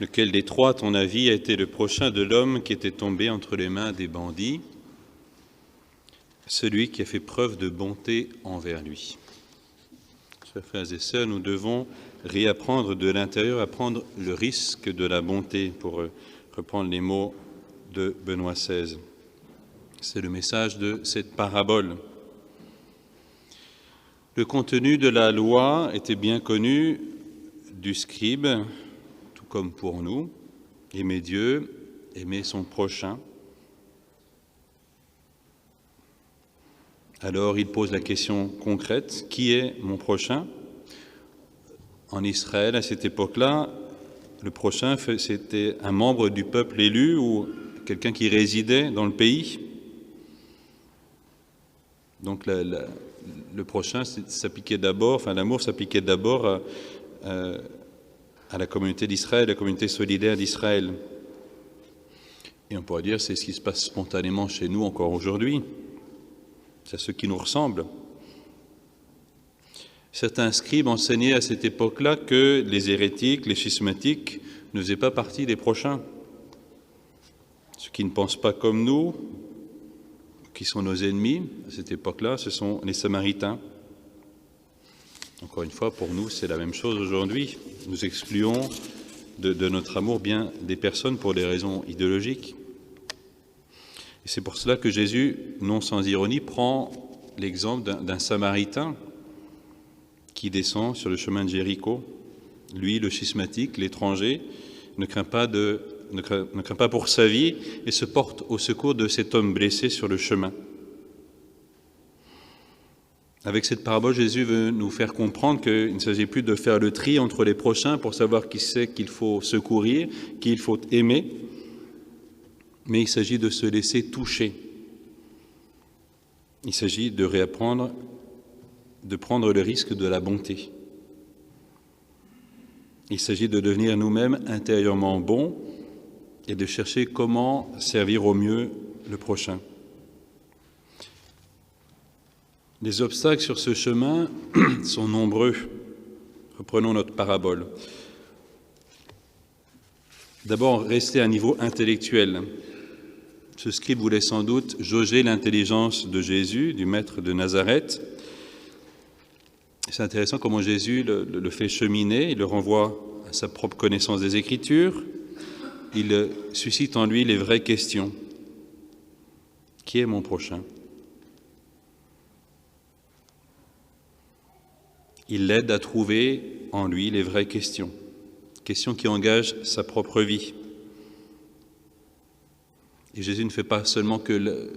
Lequel des trois, à ton avis, a été le prochain de l'homme qui était tombé entre les mains des bandits? Celui qui a fait preuve de bonté envers lui. Chers frères et sœurs, nous devons réapprendre de l'intérieur à prendre le risque de la bonté, pour reprendre les mots de Benoît XVI. C'est le message de cette parabole. Le contenu de la loi était bien connu du scribe, tout comme pour nous. Aimer Dieu, aimer son prochain. Alors il pose la question concrète, qui est mon prochain? En Israël, à cette époque-là, le prochain, c'était un membre du peuple élu ou quelqu'un qui résidait dans le pays. Donc le prochain s'appliquait d'abord, enfin l'amour s'appliquait d'abord à la communauté d'Israël, la communauté solidaire d'Israël. Et on pourrait dire c'est ce qui se passe spontanément chez nous encore aujourd'hui. C'est à ceux qui nous ressemblent. Certains scribes enseignaient à cette époque-là que les hérétiques, les schismatiques ne faisaient pas partie des prochains. Ceux qui ne pensent pas comme nous, qui sont nos ennemis à cette époque-là, ce sont les Samaritains. Encore une fois, pour nous, c'est la même chose aujourd'hui. Nous excluons de notre amour bien des personnes pour des raisons idéologiques. Et c'est pour cela que Jésus, non sans ironie, prend l'exemple d'un Samaritain qui descend sur le chemin de Jéricho. Lui, le schismatique, l'étranger, ne craint pas pour sa vie et se porte au secours de cet homme blessé sur le chemin. Avec cette parabole, Jésus veut nous faire comprendre qu'il ne s'agit plus de faire le tri entre les prochains pour savoir qui c'est qu'il faut secourir, qui il faut aimer, mais il s'agit de se laisser toucher. Il s'agit de réapprendre, de prendre le risque de la bonté. Il s'agit de devenir nous-mêmes intérieurement bons et de chercher comment servir au mieux le prochain. Les obstacles sur ce chemin sont nombreux. Reprenons notre parabole. D'abord, rester à un niveau intellectuel. Ce scribe voulait sans doute jauger l'intelligence de Jésus, du maître de Nazareth. C'est intéressant comment Jésus le fait cheminer, il le renvoie à sa propre connaissance des Écritures, il suscite en lui les vraies questions. Qui est mon prochain? Il l'aide à trouver en lui les vraies questions, questions qui engagent sa propre vie. Et Jésus ne fait pas seulement que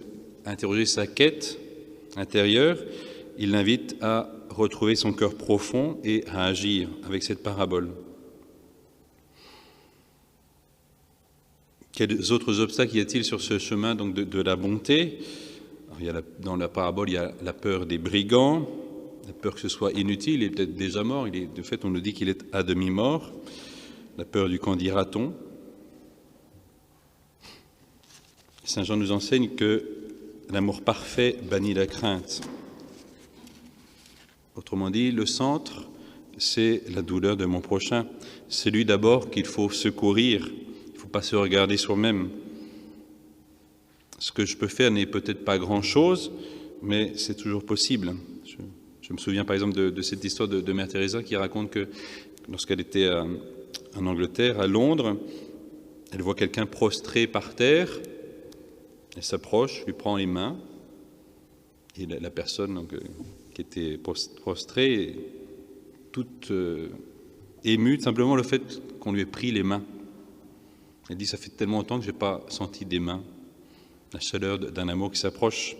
interroger sa quête intérieure, il l'invite à retrouver son cœur profond et à agir avec cette parabole. Quels autres obstacles y a-t-il sur ce chemin donc de la bonté? Alors, dans la parabole, il y a la peur des brigands, la peur que ce soit inutile, il est peut-être déjà mort, de fait on nous dit qu'il est à demi-mort, la peur du qu'en dira-t-on. Saint Jean nous enseigne que l'amour parfait bannit la crainte. Autrement dit, le centre, c'est la douleur de mon prochain. C'est lui d'abord qu'il faut secourir. Il ne faut pas se regarder soi-même. Ce que je peux faire n'est peut-être pas grand-chose, mais c'est toujours possible. Je me souviens par exemple de cette histoire de Mère Teresa qui raconte que lorsqu'elle était en Angleterre, à Londres, elle voit quelqu'un prostré par terre. Elle s'approche, lui prend les mains, et la personne donc, qui était prostrée, toute émue, simplement le fait qu'on lui ait pris les mains. Elle dit, ça fait tellement longtemps que je n'ai pas senti des mains, la chaleur d'un amour qui s'approche.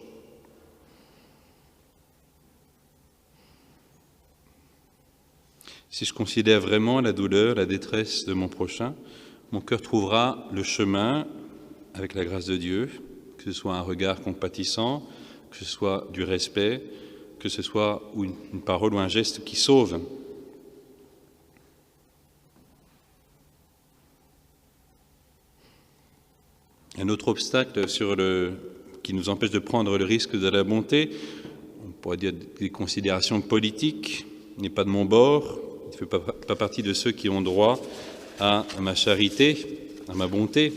Si je considère vraiment la douleur, la détresse de mon prochain, mon cœur trouvera le chemin avec la grâce de Dieu, que ce soit un regard compatissant, que ce soit du respect, que ce soit une parole ou un geste qui sauve. Un autre obstacle qui nous empêche de prendre le risque de la bonté, on pourrait dire des considérations politiques, n'est pas de mon bord, il ne fait pas partie de ceux qui ont droit à ma charité, à ma bonté.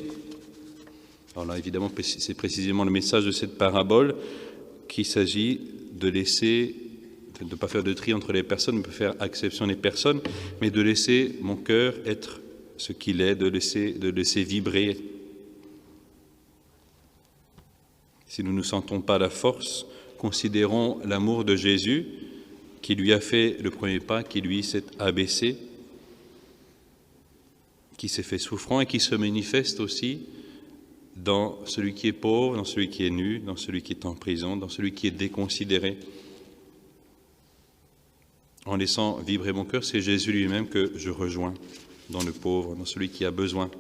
Alors là, évidemment, c'est précisément le message de cette parabole qu'il s'agit de laisser, de ne pas faire de tri entre les personnes, de ne pas faire acception des personnes, mais de laisser mon cœur être ce qu'il est, de laisser vibrer. Si nous ne sentons pas la force, considérons l'amour de Jésus qui lui a fait le premier pas, qui lui s'est abaissé, qui s'est fait souffrant et qui se manifeste aussi dans celui qui est pauvre, dans celui qui est nu, dans celui qui est en prison, dans celui qui est déconsidéré. En laissant vibrer mon cœur, c'est Jésus lui-même que je rejoins dans le pauvre, dans celui qui a besoin.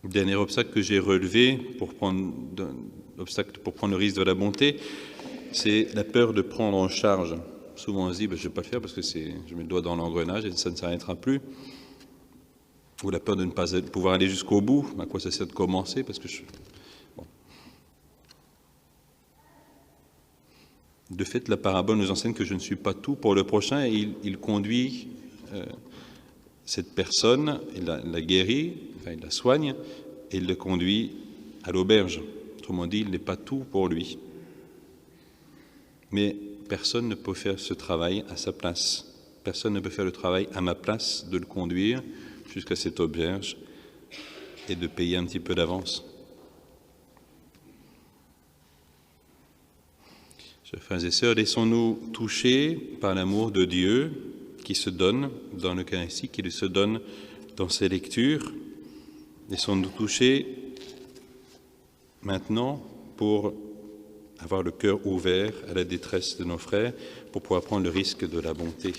Dernier obstacle que j'ai relevé pour prendre le risque de la bonté, c'est la peur de prendre en charge. Souvent on se dit, je ne vais pas le faire parce que je mets le doigt dans l'engrenage et ça ne s'arrêtera plus. Ou la peur de ne pas pouvoir aller jusqu'au bout. À quoi ça sert de commencer parce que De fait, la parabole nous enseigne que je ne suis pas tout pour le prochain et il conduit cette personne, il la guérit, enfin il la soigne et il le conduit à l'auberge. Autrement dit, il n'est pas tout pour lui. Mais personne ne peut faire ce travail à sa place. Personne ne peut faire le travail à ma place de le conduire jusqu'à cette auberge et de payer un petit peu d'avance. Chers frères et sœurs, laissons-nous toucher par l'amour de Dieu qui se donne dans l'Eucharistie, qui se donne dans ses lectures. Laissons-nous toucher maintenant pour avoir le cœur ouvert à la détresse de nos frères, pour pouvoir prendre le risque de la bonté.